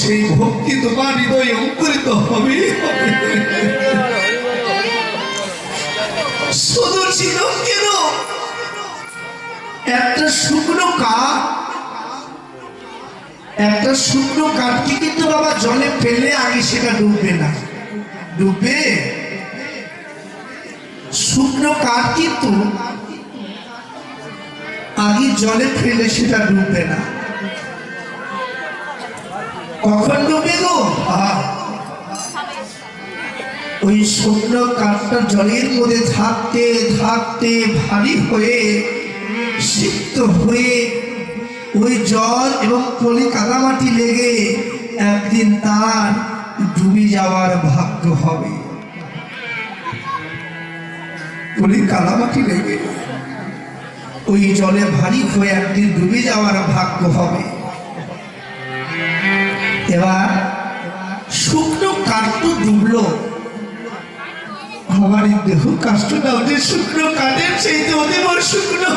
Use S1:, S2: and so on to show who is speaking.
S1: সেই ভক্তি তোমার হৃদয়ে অঙ্কুরিত হবে। শুধু ছিল কেন একটা শুকনো কাঠ, একটা শুকনো কাঠকে কিন্তু বাবা জলে ফেলে আগে সেটা ডুববে না, ডুববে? শুকনো কাঠ কিন্তু আগে জলে ফেলে সেটা ডুববে না। কখন ডুববে গো? ওই শুকনো কাঠটা জলের মধ্যে থাকতে থাকতে ভারী হয়ে সিক্ত হয়ে ওই জল এবং পলি কাদামাটি লেগে একদিন তার ডুবে যাওয়ার ভাগ্য হবে। পলি কাদামাটি লেগে ওই জলে ভারী হয়ে একদিন ডুবে যাওয়ার ভাগ্য হবে। এবার শুকনো কাঠ তো ডুবলো, আমার দেহ কাষ্ঠটা ওদের শুকনো কাঠের সেই তো ওদের শুকনো